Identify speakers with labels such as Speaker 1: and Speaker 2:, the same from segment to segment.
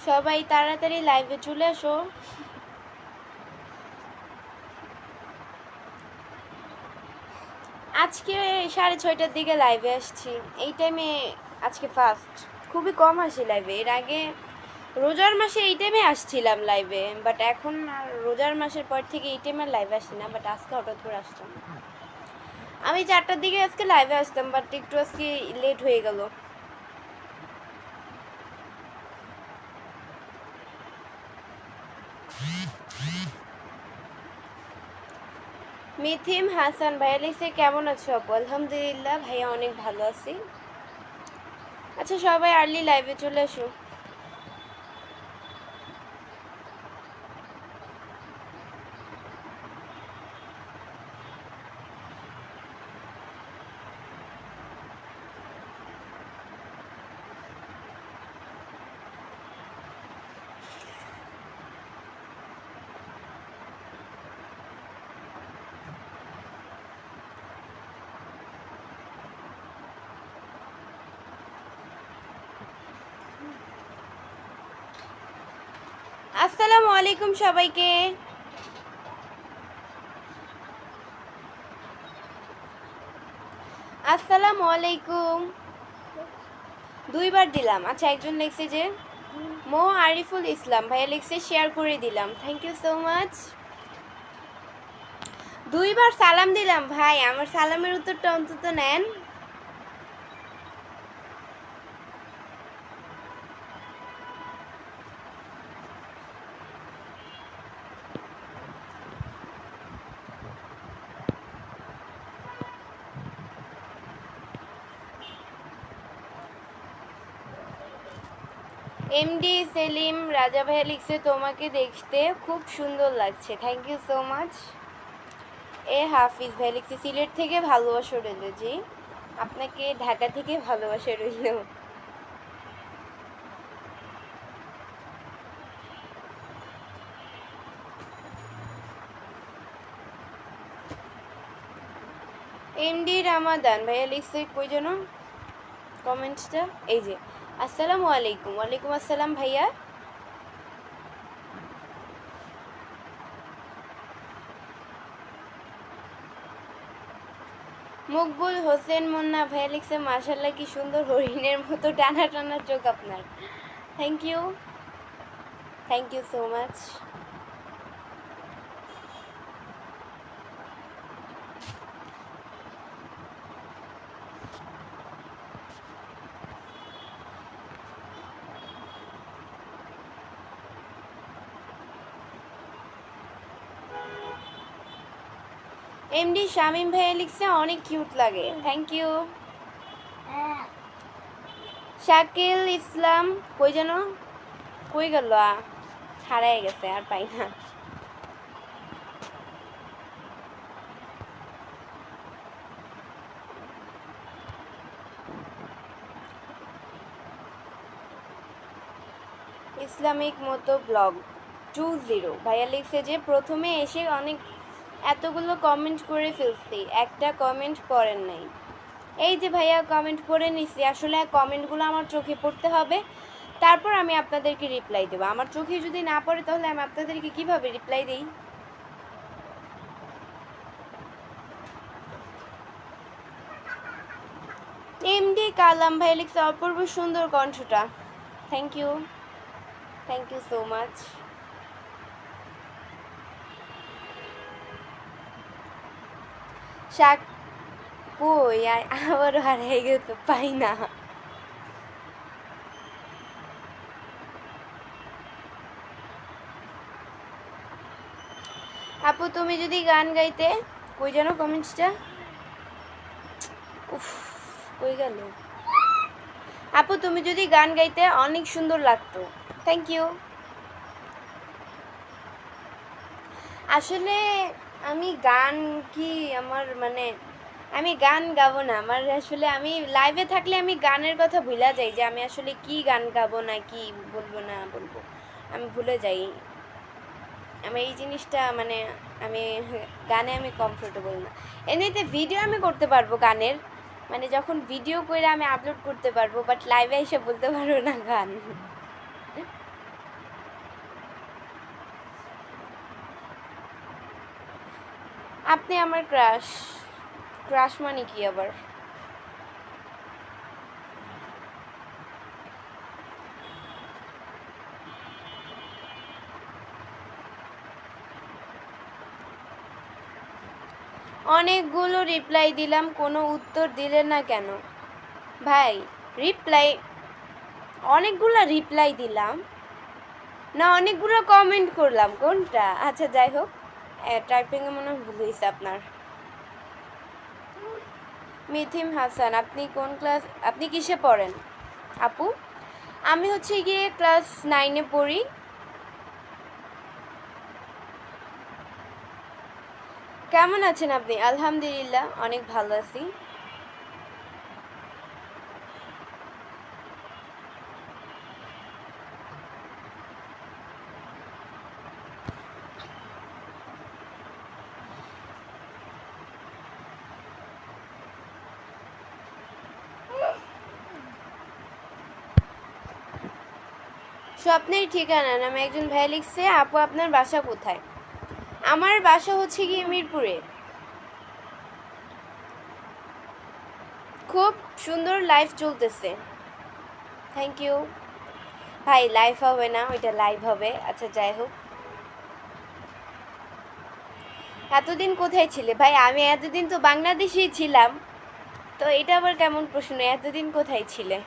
Speaker 1: সবাই তাড়াতাড়ি লাইভে চলে আসো। আজকে 6:30টার দিকে লাইভে আসছি, এই টাইমে আজকে ফার্স্ট। খুবই কম আসি লাইভে, এর আগে রোজার মাসে এই টাইমে আসছিলাম লাইভে, বাট এখন আর রোজার মাসের পর থেকে এই টাইমে লাইভে আসি না, বাট আজকে হঠাৎ করে আসতাম। আমি 4টার দিকে আজকে লাইভে আসতাম, বাট একটু আজকে লেট হয়ে গেল। মিথিম হাসান ভাইয়া লিখছে কেমন আছো আপু? আলহামদুলিল্লাহ ভাইয়া অনেক ভালো আছি। আচ্ছা সবাই আর্লি লাইভে চলে আসো। আসসালামু আলাইকুম সবাইকে। আসসালামু আলাইকুম। 2বার দিলাম। আচ্ছা একজন লিখছে যে মো আরিফুল ইসলাম ভাইয়া লিখছে শেয়ার করে দিলাম, থ্যাংক ইউ সো মাচ। 2বার সালাম দিলাম ভাই, আমার সালামের উত্তরটা অন্তত নেন। এমডি সেলিম রাজা ভাইয়া লিখছে তোমাকে দেখতে খুব সুন্দর লাগছে, থ্যাংক ইউ সো মাচ। এ হাফিজ ভাইয়া লিখছে সিলেট থেকে ভালোবাসা রইল। জি আপনাকে ঢাকা থেকে ভালোবাসা রইল। এমডি রামাদান ভাইয়া লিখছে কই যেন কমেন্টসটা, এই যে আসসালামু আলাইকুম। ওয়ালাইকুম আসসালাম ভাইয়া। মকবুল হোসেন মুন্না ভাইয়া লিখছে মাশাল্লাহ কি সুন্দর হরিণের মতো টানা টানা চোখ আপনার, thank you so much. MD Shamim ভাইয়া লিখছে অনেক কিউট লাগে, থ্যাংক ইউ। শাকিল ইসলাম কই যেন কই গেল, হারাই গেছে আর পাই না। ইসলামিক মতো ব্লগ 20 ভাইয়া লিখছে যে প্রথমে এসে অনেক এতগুলো কমেন্ট করে ফেলছি, একটা কমেন্ট পড়েন নাই। এই যে ভাইয়া কমেন্ট পড়ে নিছি, আসলে কমেন্টগুলো আমার চোখে পড়তে হবে, তারপর আমি আপনাদেরকে রিপ্লাই দেবো। আমার চোখে যদি না পড়ে তাহলে আমি আপনাদেরকে কিভাবে রিপ্লাই দিই? এমডি কালাম ভাই লিখছে অপূর্ব সুন্দর কণ্ঠটা, থ্যাংক ইউ সো মাচ। শাক কই আবারও হারিয়ে গেছে, পাই না। আপু তুমি যদি গান গাইতে, কই যেন কমেন্টসটা, উফ কই গেল। আপু তুমি যদি গান গাইতে অনেক সুন্দর লাগতো, থ্যাংক ইউ। আসলে আমি গান কি আমার মানে আমি গান গাবো না, আমার আসলে আমি লাইভে থাকলে আমি গানের কথা ভুলে যাই, যে আমি আসলে কি গান গাবো না কি বলবো না বলবো, আমি ভুলে যাই। আমি এই জিনিসটা মানে আমি গানে আমি কমফোর্টেবল না। এমনিতে ভিডিও আমি করতে পারবো গানের, মানে যখন ভিডিও করে আমি আপলোড করতে পারবো, বাট লাইভে এসে বলতে পারবো না গান। আপনি আমার ক্রাশ। ক্রাশ মানে কি আবার? অনেকগুলো রিপ্লাই দিলাম, কোনো উত্তর দিলেন না কেন? ভাই রিপ্লাই, অনেকগুলো রিপ্লাই দিলাম না, অনেকগুলো কমেন্ট করলাম, কোনটা? আচ্ছা যাই হোক, টাইপিংয়ে মনে হয় ভুল হয়েছে আপনার। মিথিম হাসান, আপনি কোন ক্লাস, আপনি কিসে পড়েন আপু? আমি হচ্ছে গিয়ে ক্লাস 9-এ পড়ি। কেমন আছেন আপনি? আলহামদুলিল্লাহ অনেক ভালো আছি। স্বপ্নের ঠিকানা নামে একজন ভাই লিখছে, আপু আপনার বাসা কোথায়? আমার বাসা হচ্ছে গিয়ে মিরপুরে। খুব সুন্দর লাইফ চলতেছে। থ্যাংক ইউ ভাই। লাইভ হবে না, ওইটা লাইভ হবে। আচ্ছা যাই হোক, এতদিন কোথায় ছিলে ভাই? আমি এতদিন তো বাংলাদেশেই ছিলাম, তো এটা আবার কেমন প্রশ্ন, এতদিন কোথায় ছিলে?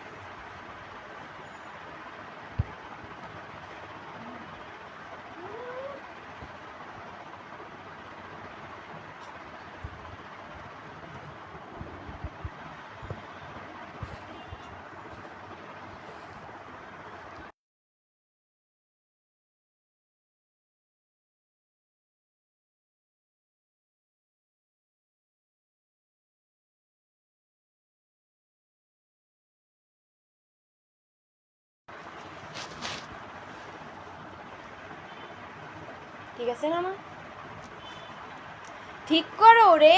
Speaker 1: ঠিক আছে না মা, ঠিক করো রে।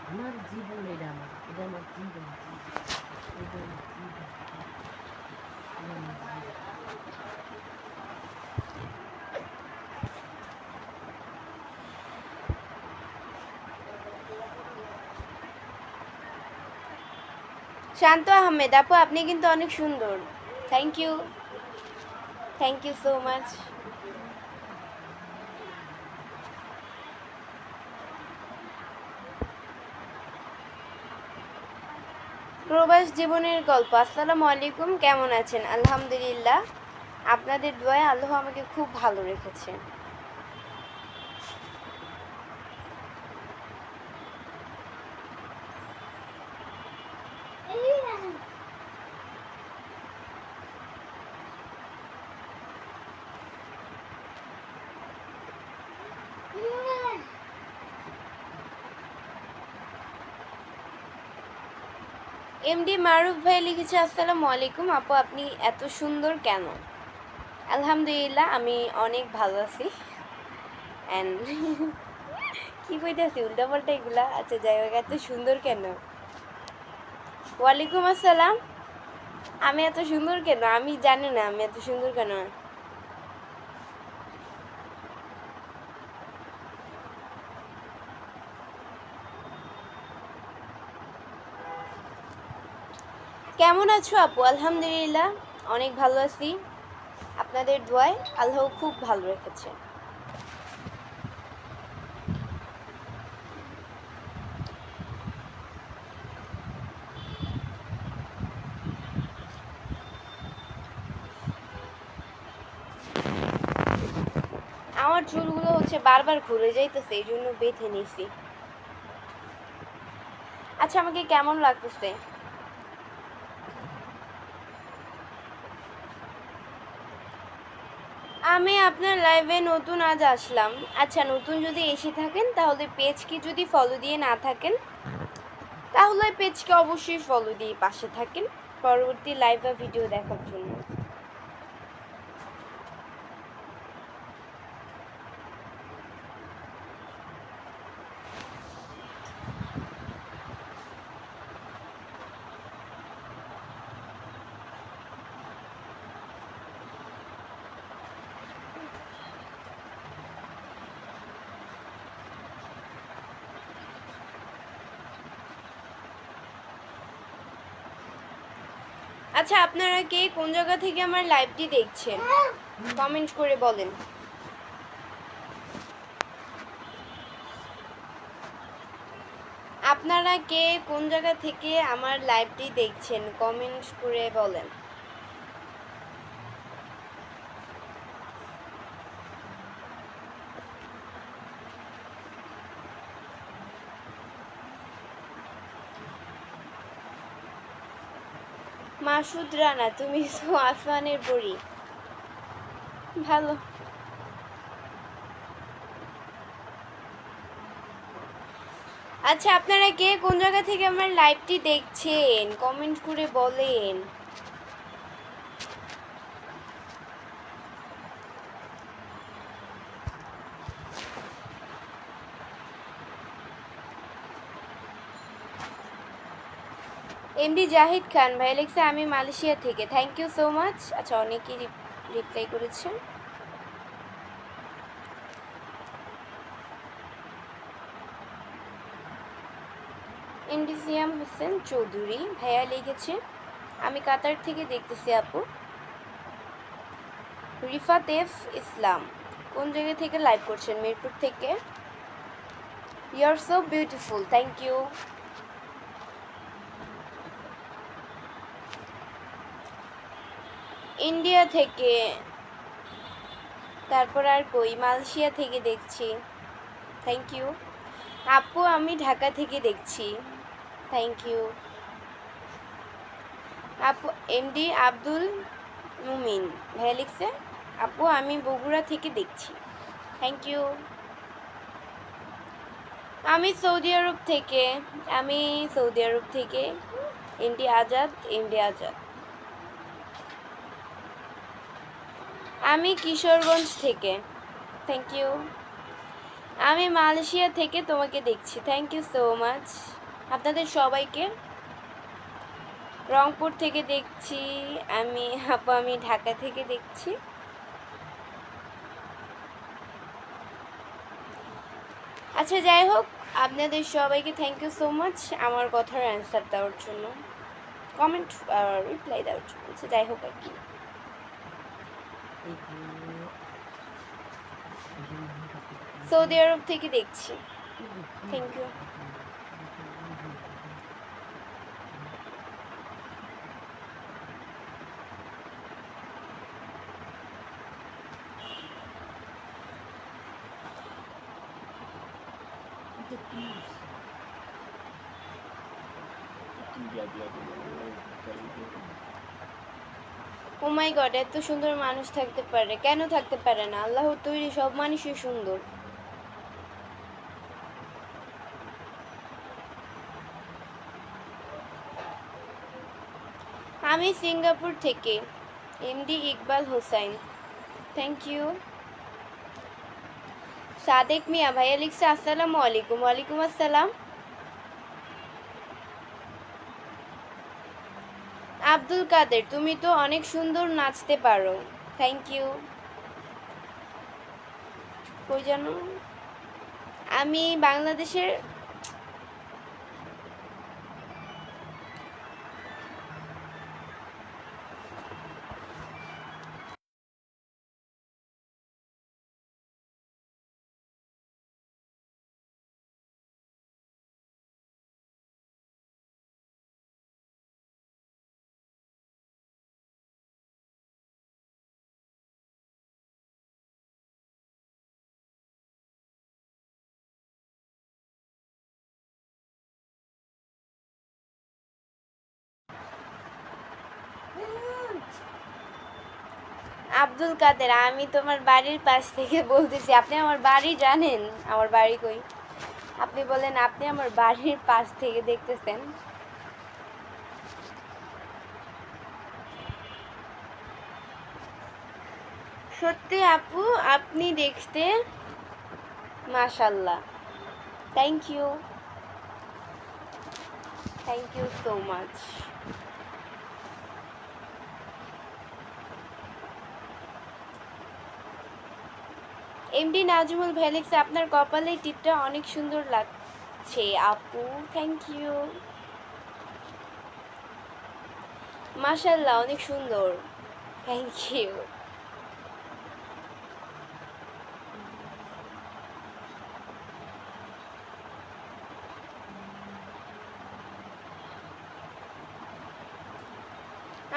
Speaker 2: আমার জীবন, এটা আমার, এটা আমার জীবন, এটা আমার জীবন, এটা আমার জীবন।
Speaker 1: শান্ত আহমেদ, আপু আপনি কিন্তু অনেক সুন্দর। Thank you, thank you so much. প্রবাস জীবনের গল্প। আসসালামু আলাইকুম, কেমন আছেন? আলহামদুলিল্লাহ, আপনাদের দোয়ায় আল্লাহ আমাকে খুব ভালো রেখেছে। এমডি মারুফ ভাই লিখেছে, আসসালামু আলাইকুম আপু আপনি এত সুন্দর কেন? আলহামদুলিল্লাহ আমি অনেক ভালো আছি। অ্যান্ড কি কইতেছি উল্টাপাল্টা এগুলা। আচ্ছা যাই হোক, এত সুন্দর কেন? ওয়ালাইকুম আসসালাম। আমি এত সুন্দর কেন? আমি জানি না আমি এত সুন্দর কেন। কেমন আছো আপু? আলহামদুলিল্লাহ অনেক ভালো আছি, আপনাদের দোয়ায় আল্লাহ খুব ভালো রেখেছে। আমার চুলগুলো হচ্ছে বারবার ঘুরে যাইতেছে, এই জন্য বেঁধে নিছি। আচ্ছা আমাকে কেমন লাগতেছে? আমি আপনার লাইভে নতুন আজ আসলাম। আচ্ছা নতুন যদি এসে থাকেন তাহলে পেজকে যদি ফলো দিয়ে না থাকেন তাহলে পেজকে অবশ্যই ফলো দিয়ে পাশে থাকেন পরবর্তী লাইভ বা ভিডিও দেখার জন্য। আচ্ছা, আপনারা কে কোন জায়গা থেকে আমার লাইভটি দেখছেন কমেন্ট করে বলেন। আপনারা কে কোন জায়গা থেকে আমার লাইভটি দেখছেন কমেন্ট করে বলেন। মাসুদ রানা, তুমি তো আফানের পড়ি। ভালো। আচ্ছা, আপনারা কে কোন জায়গা থেকে আমার লাইভটি দেখছেন কমেন্ট করে বলেন। এমডি জাহিদ খান ভাই লিখছে আমি মালয়েশিয়া থেকে, থ্যাংক ইউ সো মাচ। আচ্ছা, অনেকেই রিপ্লাই করেছে। এমডি সিয়াম হোসেন চৌধুরী ভাইয়া লিখেছে আমি কাতার থেকে দেখতেছি আপু। রিফাত এফ ইসলাম কোন জায়গা থেকে লাইভ করছেন? মিরপুর থেকে। You are so beautiful, thank you. India থেকে, তারপর আর কই, মালয়েশিয়া থেকে দেখছি, থ্যাংক ইউ। আপু আমি ঢাকা থেকে দেখছি, থ্যাংক ইউ। আপু এমডি আব্দুল মুমিন ভাইয়া লিখছে আপু আমি বগুড়া থেকে দেখছি, থ্যাংক ইউ। আমি সৌদি আরব থেকে, এমডি আজাদ, আমি কিশোরগঞ্জ থেকে, থ্যাংক ইউ। আমি মালয়েশিয়া থেকে তোমাকে দেখছি, থ্যাংক ইউ সো মাচ আপনাদের সবাইকে। রংপুর থেকে দেখছি আমি, আপু আমি ঢাকা থেকে দেখছি। আচ্ছা, যাই হোক, আপনাদের সবাইকে থ্যাংক ইউ সো মাচ আমার কথার অ্যান্সার দেওয়ার জন্য, কমেন্ট রিপ্লাই দেওয়ার জন্য। আচ্ছা, যাই হোক আর কি। সৌদি আরব থেকে দেখছি, thank you. Oh my god, এত সুন্দর মানুষ থাকতে পারে? কেন থাকতে পারে না? আল্লাহর তৈরি সব মানুষই সুন্দর। আমি সিঙ্গাপুর থেকে, MD Iqbal Hossain, thank you. Sadek Mia ভাইয়া লিখছে আসসালামু আলাইকুম। ওয়ালাইকুম আসসালাম। আব্দুল কাদের তুমি তো অনেক সুন্দর নাচতে পারো, থ্যাংক ইউ। কই জানো, আমি বাংলাদেশের, আব্দুল কাদের আমি তোমার বাড়ির পাশ থেকে বলতেছি। আপনি আমার বাড়ি জানেন? আমার বাড়ি কই? আপনি বলেন আপনি আমার বাড়ির পাশ থেকে দেখতেছেন। সত্যি আপু আপনি দেখতে মাশাল্লাহ, thank you, thank you so much. MD Nazmul ভ্যালিক্স আপনার কপালে টিপটা অনেক সুন্দর লাগছে আপু, থ্যাংক ইউ। মাশাআল্লাহ, অনেক সুন্দর। Thank you.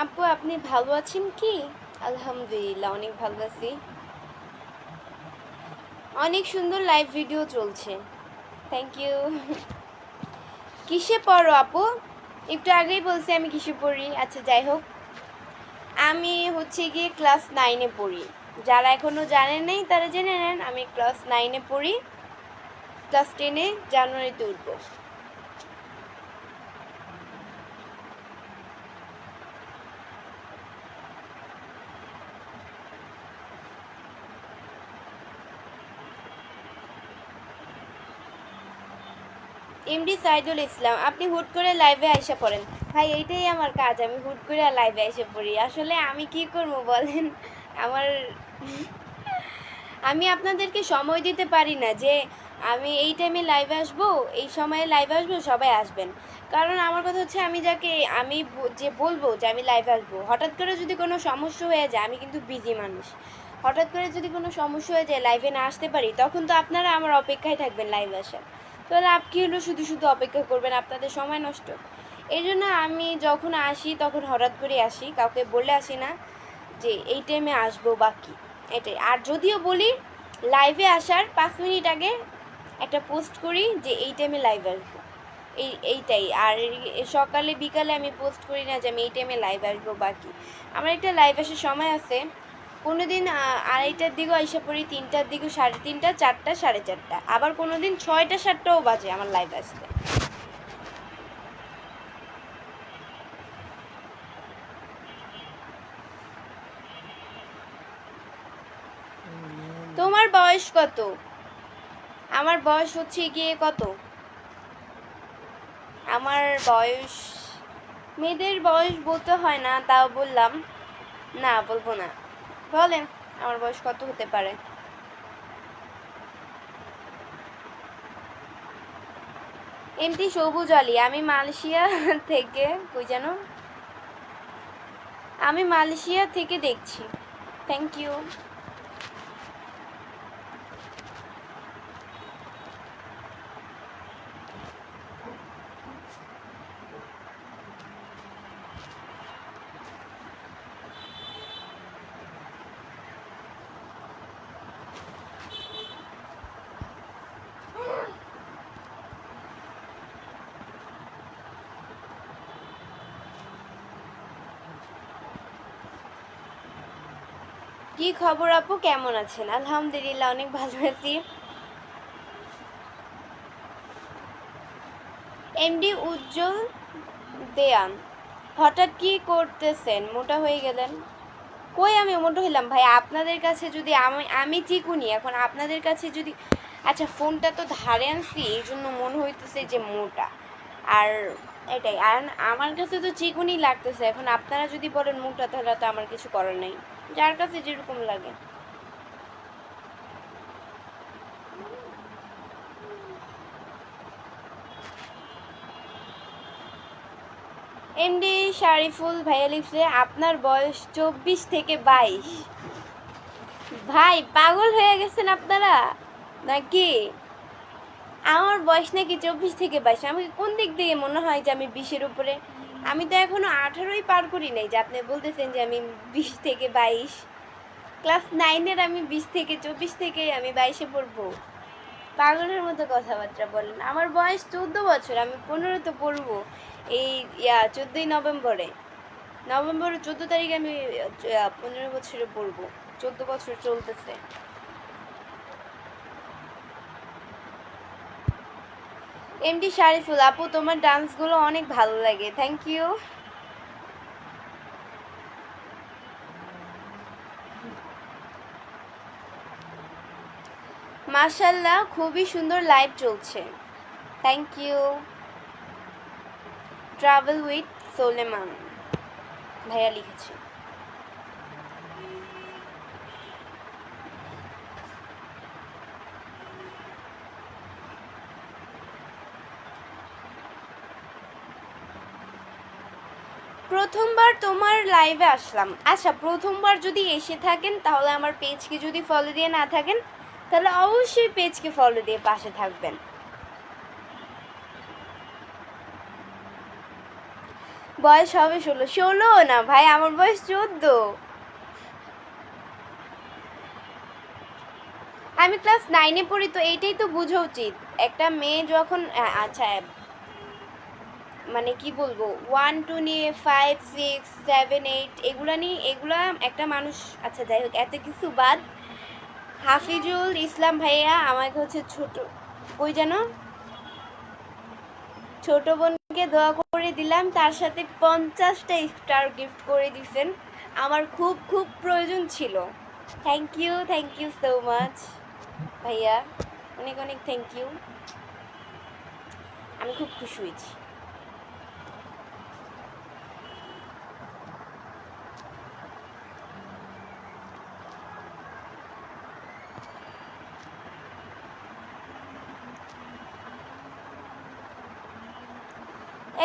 Speaker 1: আপু আপনি ভালো আছেন কি? আলহামদুলিল্লাহ অনেক ভালো আছি। অনেক সুন্দর লাইভ ভিডিও চলছে। Thank you. কিসে পড়ো আপু? একটু আগেই বলছি আমি কিসে পড়ি। আচ্ছা যাই হোক, আমি হচ্ছে গিয়ে ক্লাস 9-এ পড়ি। যারা এখনো জানেন নাই তারা জেনে নেন, আমি ক্লাস 9-এ পড়ি। ক্লাস 10-এ জানুয়ারিতে উঠবো। এমডি সাইদুল ইসলাম, আপনি হুট করে লাইভে আইসা পড়েন। ভাই এইটাই আমার কাজ, আমি হুট করে লাইভে এসে পড়ি। আসলে আমি কি করবো বলেন, আমার আমি আপনাদেরকে সময় দিতে পারি না যে আমি এই টাইমে লাইভে আসবো, এই সময়ে লাইভে আসবো, সবাই আসবেন। কারণ আমার কথা হচ্ছে আমি যাকে আমি যে বলবো যে আমি লাইভে আসবো, হঠাৎ করে যদি কোনো সমস্যা হয়ে যায়, আমি কিন্তু বিজি মানুষ, হঠাৎ করে যদি কোনো সমস্যা হয়ে যায় লাইভে না আসতে পারি, তখন তো আপনারা আমার অপেক্ষায় থাকবেন লাইভে আসার। তো লাভ কী হলো, শুধু শুধু অপেক্ষা করবেন, আপনাদের সময় নষ্ট। এই জন্য আমি যখন আসি তখন হঠাৎ করে আসি, কাউকে বলে আসি না যে এই টাইমে আসবো বা কি, এটাই। আর যদিও বলি লাইভে আসার 5 মিনিট আগে একটা পোস্ট করি যে এই টাইমে লাইভ আসবো, এইটাই। আর সকালে বিকালে আমি পোস্ট করি না যে আমি এই টাইমে লাইভ আসবো বা কি। আমার একটা লাইভ আসার সময় আছে, কোনো দিন 2:30টার দিকেও আইসা পড়ি, 3টার দিকে, 3:30, 4টা, 4:30, আবার কোনো দিন 6টা 7টাও বাজে আমার লাইভ আসতে। তোমার বয়স কত? আমার বয়স হচ্ছে গিয়ে কত, আমার বয়স, মেয়েদের বয়স বলতে হয় না, তাও বললাম। না বলবো না, বলেন আমার বয়স কত হতে পারে। এমটি সবুজ আলী, আমি মালয়েশিয়া থেকে, কই যেন, আমি মালয়েশিয়া থেকে দেখছি। Thank you. কি খবর আপু, কেমন আছেন? আলহামদুলিল্লাহ অনেক ভালো আছি। এমডি উজ্জ্বল দেয়ান, হঠাৎ কি করতেছেন, মোটা হয়ে গেলেন? কই আমি মোটা হইলাম ভাই? আপনাদের কাছে যদি আমি চিকুনি, এখন আপনাদের কাছে যদি, আচ্ছা ফোনটা তো ধারে আনছি এই জন্য মনে হইতেছে যে মোটা, আর এটাই। আর আমার কাছে তো চিকুনি লাগতেছে, এখন আপনারা যদি বলেন মোটা তাহলে তো আমার কিছু করার নেই, যার কাছে যেরকম লাগে। এমডি শারিফুল ভাইয়া লিখছে আপনার বয়স 24 থেকে 22। ভাই পাগল হয়ে গেছেন আপনারা নাকি? আমার বয়স নাকি 24 থেকে 22? আমাকে কোন দিক দিয়ে মনে হয় যে আমি 20-এর উপরে? আমি তো এখনো 18ই পার করি নাই যে আপনি বলতেছেন যে আমি 20 থেকে 22। ক্লাস 9-এর আমি 20 থেকে 24 থেকে আমি 22-এ পড়বো? পাগলের মতো কথাবার্তা বলেন। আমার বয়স 14 বছর, আমি 15-তে পড়বো এই 14ই নভেম্বরে। নভেম্বরের 14 তারিখে আমি 15 বছরে পড়বো, 14 বছর চলতেছে। এমডি শারিফুল আপু, তোমার ডান্সগুলো অনেক ভালো লাগে। Thank you. মাশাল্লাহ খুবই সুন্দর লাইভ চলছে। Thank you. Travel with Soleman ভাইয়া লিখেছে। প্রথমবার তোমার লাইভে আসলাম। আচ্ছা, প্রথমবার যদি এসে থাকেন তাহলে আমার পেজকে যদি ফলো দিয়ে না থাকেন তাহলে অবশ্যই পেজকে ফলো দিয়ে পাশে থাকবেন। বয়স হবে 16। 16 না ভাই, আমার বয়স 14। আমি ক্লাস 9-এ পড়ি, তো এইটাই তো বোঝা উচিত। একটা মেয়ে যখন আচ্ছা মানে কি বলবো, 1 2 নিয়ে 5 6 7 8 এগুলা নিয়ে এগুলা একটা মানুষ, আচ্ছা যাই হোক এত কিছু বাদ। হাফিজুল ইসলাম ভাইয়া আমাকে হচ্ছে ছোট, ওই যেন ছোট বোনকে দোয়া করে দিলাম, তার সাথে 50টা স্টার গিফট করে দিছেন। আমার খুব খুব প্রয়োজন ছিল। থ্যাংক ইউ সো মাচ ভাইয়া, অনেক অনেক থ্যাংক ইউ। আমি খুব খুশি হয়েছি।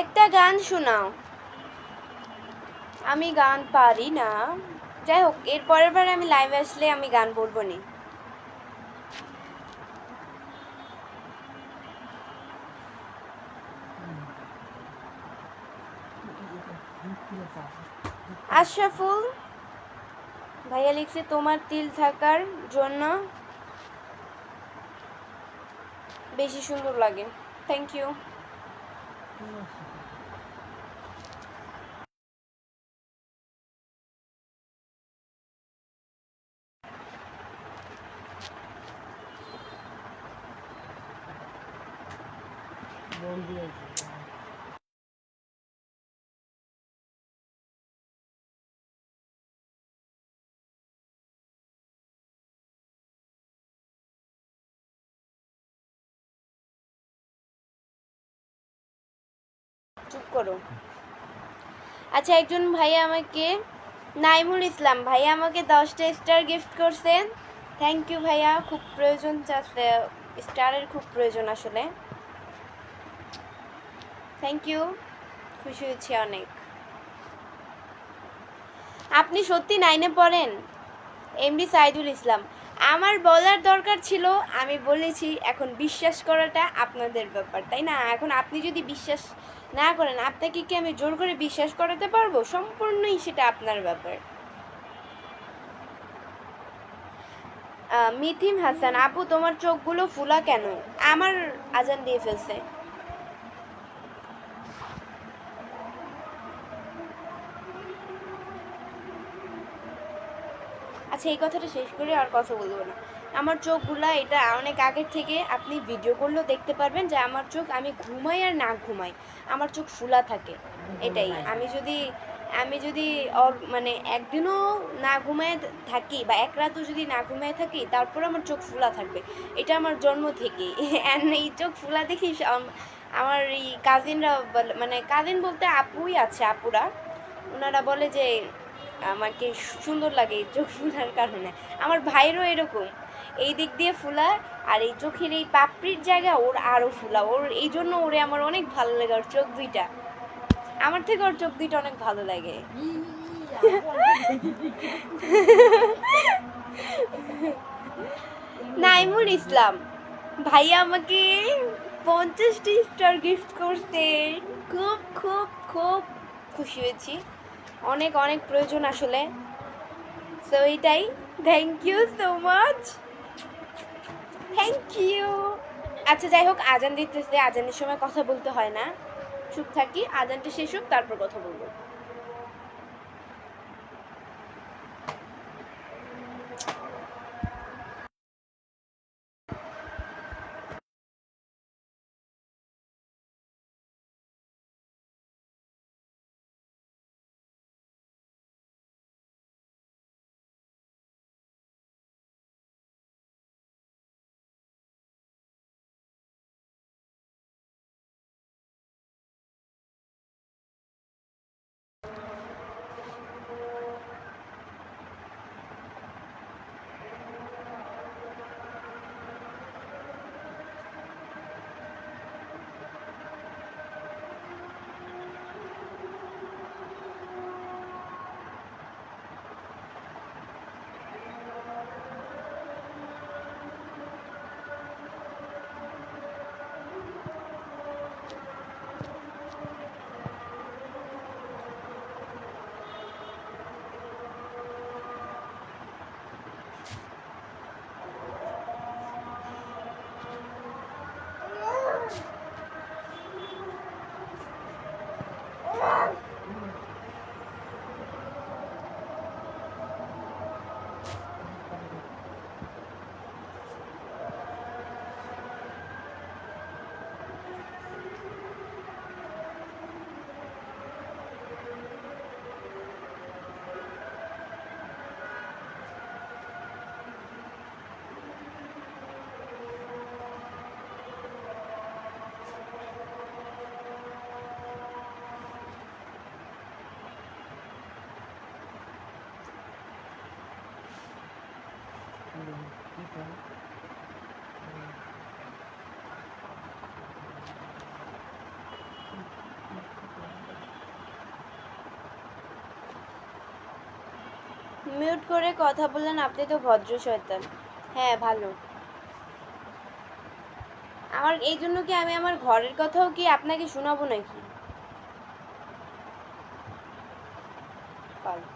Speaker 1: একটা গান শোনাও। আমি গান পারি না। যাই হোক, এর পরের বার আমি লাইভে আসলে আমি গান বলবো নি। আশরাফুল ভাইয়া লিখছে তোমার তিল থাকার জন্য বেশি সুন্দর লাগে। Thank you.
Speaker 2: বন্দি আছে।
Speaker 1: চুপ করো। আচ্ছা, একজন ভাইয়া আমাকে, নাইমুল ইসলাম ভাইয়া আমাকে 10টা স্টার গিফট করছেন। থ্যাংক ইউ ভাইয়া, খুব প্রয়োজন স্টারের, খুব প্রয়োজন আসলে। থ্যাংক ইউ, খুশি হয়েছি অনেক। আপনি সত্যি 9-এ পড়েন? এমডি সাইদুল ইসলাম, আমার বলার দরকার ছিল, আমি বলেছি। এখন বিশ্বাস করাটা আপনাদের ব্যাপার, তাই না? এখন আপনি যদি বিশ্বাস না করেন, আপনাকে কি আমি জোর করে বিশ্বাস করাতে পারবো? সম্পূর্ণই সেটা আপনার ব্যাপার। মিথিম হাসান, আপু তোমার চোখগুলো ফুলা কেন? আমার আজান দিয়ে ফেলছে। আচ্ছা, এই কথাটা শেষ করে আর কথা বলবো না। আমার চোখগুলা, এটা অনেক আগের থেকে আপনি ভিডিও করলেও দেখতে পারবেন যে আমার চোখ, আমি ঘুমাই আর না ঘুমাই আমার চোখ ফুলা থাকে। এটাই, আমি যদি মানে একদিনও না ঘুমায় থাকি বা এক রাতও যদি না ঘুমায় থাকি, তারপর আমার চোখ ফুলা থাকবে। এটা আমার জন্ম থেকেই। এই চোখ ফুলা দেখি আমার এই কাজিনরা মানে কাজিন বলতে আপুই আছে, আপুরা ওনারা বলে যে আমাকে সুন্দর লাগে এই চোখ ফুলার কারণে। আমার ভাইয়েরও এরকম, এই দিক দিয়ে ফুলা, আর এই চোখের এই পাপড়ির জায়গা ওর আরও ফুলা। ওর এই জন্য ওরে আমার অনেক ভালো লাগে, ওর চোখ দুইটা আমার থেকে ওর চোখ দুইটা অনেক ভালো লাগে। নাইমুল ইসলাম ভাইয়া আমাকে 50টি স্টার গিফট করতে খুব খুব খুব খুশি হয়েছি। অনেক অনেক প্রয়োজন আসলে। সো এইটাই, thank you so much, thank you. আচ্ছা যাই হোক, আজান দিতেছে, আজানের সময় কথা বলতে হয় না, চুপ থাকি, আজানটা শেষ হোক তারপর কথা বলবো। মিউট করে কথা বললেন, আপনি তো ভদ্র শয়তান। হ্যাঁ ভালো। আমার এই জন্য কি আমি আমার ঘরের কথাও কি আপনাকে শোনাবো নাকি? ফালতু।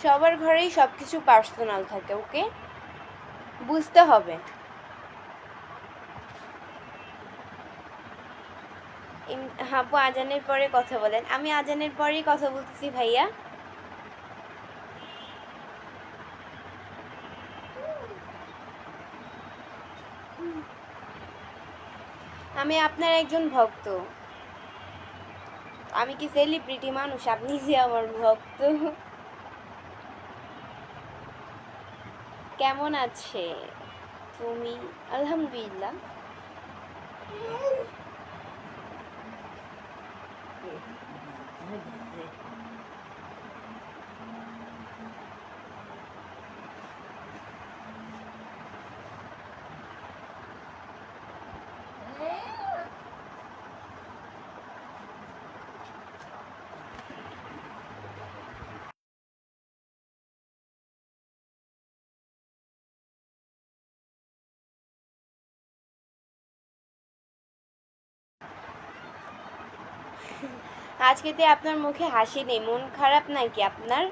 Speaker 1: সবার ঘরেই সবকিছু পার্সোনাল থাকে, ওকে? বুঝতে হবে। আপু আজানের পরে কথা বলেন। আমি আজানের পরেই কথা বলতেছি ভাইয়া। আমি আপনার একজন ভক্ত। আমি কি সেলিব্রিটি মানুষ? আপনি যে আমার ভক্ত। কেমন আছে তুমি? আলহামদুলিল্লাহ। আজকেতে আপনার মুখে হাসি নেই, মন খারাপ নাকি আপনার?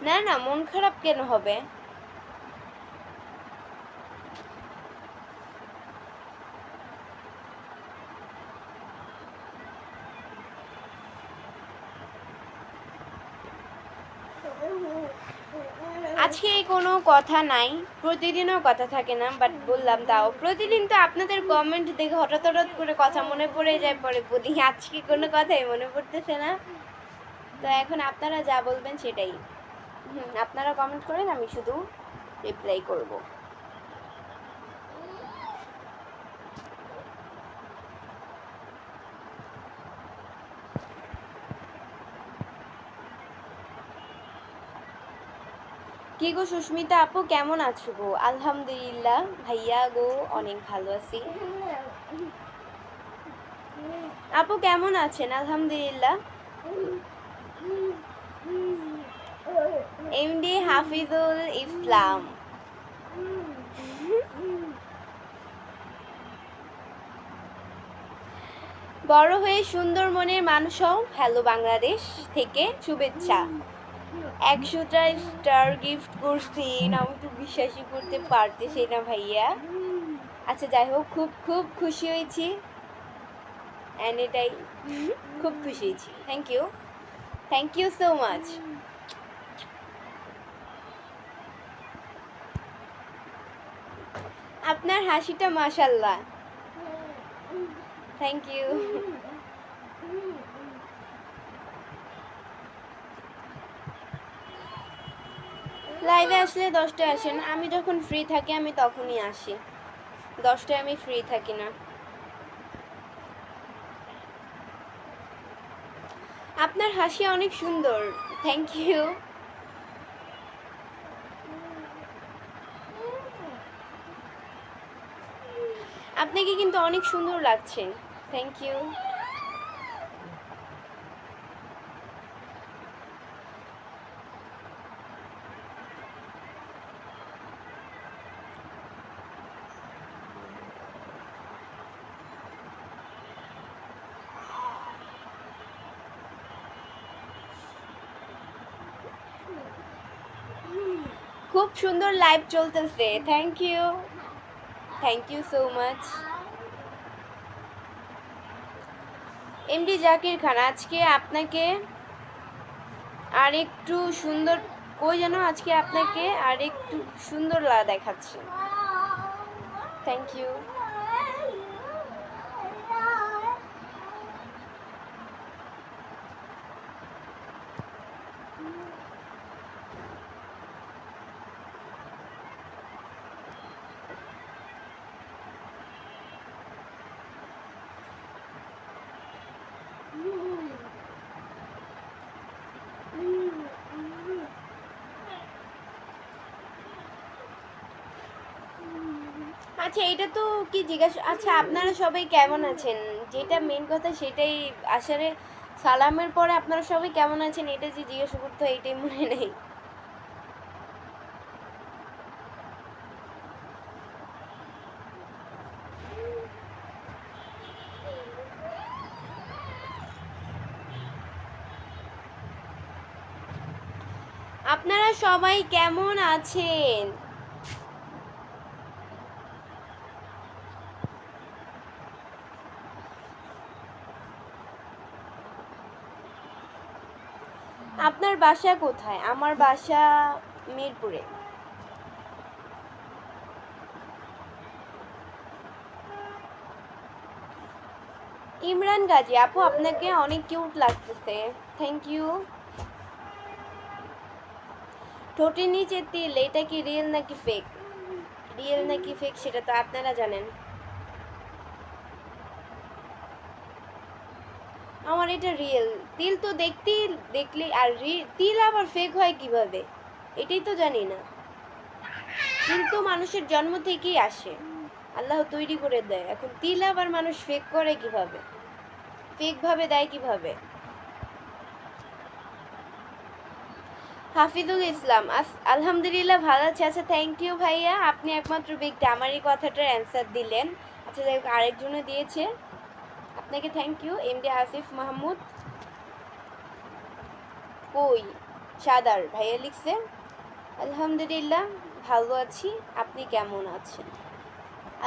Speaker 1: না না, মন খারাপ কেন হবে? আজকে কোনো কথা নাই, প্রতিদিনও কথা থাকে না, বাট বললাম তাও প্রতিদিন তো আপনাদের কমেন্ট দেখে হঠাৎ হঠাৎ করে কথা মনে পড়ে যায়, পরে বলি। আজকে কোনো কথাই মনে পড়তেছে না, তো এখন আপনারা যা বলবেন সেটাই। আপনারা কমেন্ট করেন, আমি শুধু রিপ্লাই করব। কি গো সুস্মিতা আপু, কেমন আছো গো? আলহামদুলিল্লাহ ভাইয়া গো, অনেক ভালো আছি। আপু কেমন আছেন? আলহামদুলিল্লাহ। এমডি হাফিজুল ইসলাম। বড় হয়ে সুন্দর মনের মানুষ হও। হ্যালো বাংলাদেশ থেকে শুভেচ্ছা। 100টা স্টার গিফট করছেন, আমি তো বিশ্বাসই করতে পারতেছি না ভাইয়া। আচ্ছা যাই হোক, খুব খুব খুশি হয়েছি, অ্যান্ড এটাই খুব খুশি হয়েছি। Thank you so much. আপনার হাসিটা মাশাল্লাহ। Thank you. লাইভে আসলে 10টায় আসেন, আমি যখন ফ্রি থাকি আমি তখনই আসি। 10টায় আমি ফ্রি থাকি না। আপনার হাসি অনেক সুন্দর। Thank you. আপনাকে কিন্তু অনেক সুন্দর লাগছে। Thank you. খুব সুন্দর লাইভ চলতেছে। Thank you so much. MD Zakir Khan, আজকে আপনাকে আর একটু সুন্দর, কই যেন আজকে আপনাকে আর একটু সুন্দর দেখাচ্ছে। Thank you. আচ্ছা এটা তো কি জিজ্ঞাসা, আচ্ছা আপনারা সবাই কেমন আছেন, যেটা মেন কথা সেটাই। আসলে সালামের পরে আপনারা সবাই কেমন আছেন এটা যে জিজ্ঞাসা করতে হয় এটাই মনে নেই। আপনারা সবাই কেমন আছেন? আপনার বাসা কোথায়? আমার বাসা মিরপুরে। ইমরান গাজী আপু, আপনাকে অনেক কিউট লাগতেছে, থ্যাংক ইউ। ঠোঁটের নিচে তিল, এটা কি রিয়েল নাকি ফেক? রিয়েল নাকি ফেক সেটা তো আপনারা জানেন। আমার এটা রিয়েল তিল, তো দেখতেই দেখলে আর তিল আবার ফেক হয় কিভাবে এটাই তো জানি না। তিল তো মানুষের জন্ম থেকেই আসে, আল্লাহ তৈরি করে দেয়, এখন তিল আবার মানুষ ফেক করে কিভাবে, ফেক ভাবে দেয় কিভাবে? হাফিজুল ইসলাম আলহামদুলিল্লাহ ভালো আছে। আচ্ছা থ্যাংক ইউ ভাইয়া, আপনি একমাত্র ব্যক্তি আমার এই কথাটার অ্যান্সার দিলেন। আচ্ছা যাই হোক, আরেকজনে দিয়েছে, আপনাকে thank you. MD Asif Mahmud কই সাদার ভাইয়া লিখছে আলহামদুলিল্লাহ ভালো আছি, আপনি কেমন আছেন?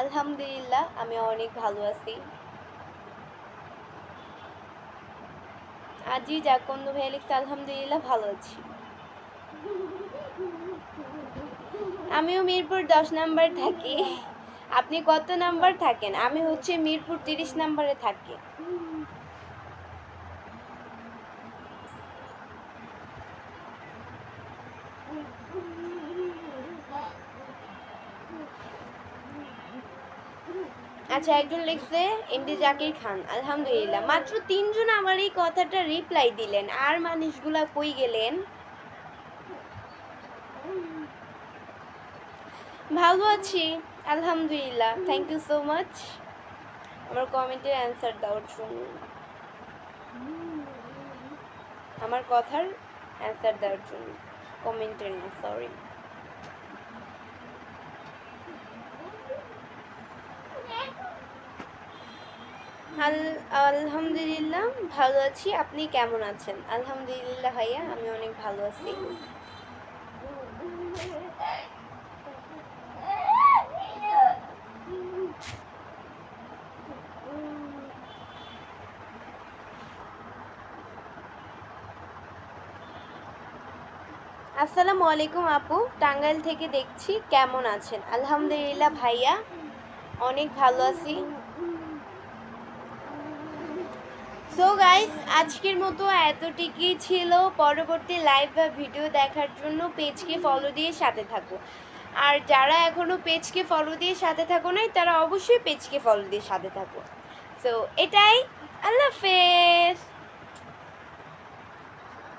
Speaker 1: আলহামদুলিল্লাহ আমি অনেক ভালো আছি। আজি জাকন্দ ভাইয়া লিখছে আলহামদুলিল্লাহ ভালো আছি। আমিও মিরপুর 10 নাম্বার থাকি। আপনি কত নাম্বার থাকেন? আমি হচ্ছে মিরপুর 30 নাম্বারে থাকি। আচ্ছা একজন লিখছে এমডি জাকির খান আলহামদুলিল্লাহ। মাত্র 3 জন আমার এই কথাটা রিপ্লাই দিলেন, আর মানুষগুলা কই গেলেন? ভালো আছি আলহামদুলিল্লাহ, থ্যাংক ইউ সো মাচ আমার কমেন্টের অ্যান্সার দেওয়ার জন্য, আমার কথার অ্যান্সার দেওয়ার জন্য, কমেন্টের না সরি। আলহামদুলিল্লাহ ভালো আছি, আপনি কেমন আছেন? আলহামদুলিল্লাহ ভাইয়া আমি অনেক ভালো আছি। আসসালামু আলাইকুম আপু, টাঙ্গাইল থেকে দেখছি, কেমন আছেন? আলহামদুলিল্লাহ ভাইয়া অনেক ভালো আছি। সো গাইস আজকের মতো এতটুকুই ছিল। পরবর্তী লাইভ বা ভিডিও দেখার জন্য পেজকে ফলো দিয়ে সাথে থাকো, আর যারা এখনও পেজকে ফলো দিয়ে সাথে থাকো নাই তারা অবশ্যই পেজকে ফলো দিয়ে সাথে থাকো। সো এটাই, আল্লাহ হাফেজ।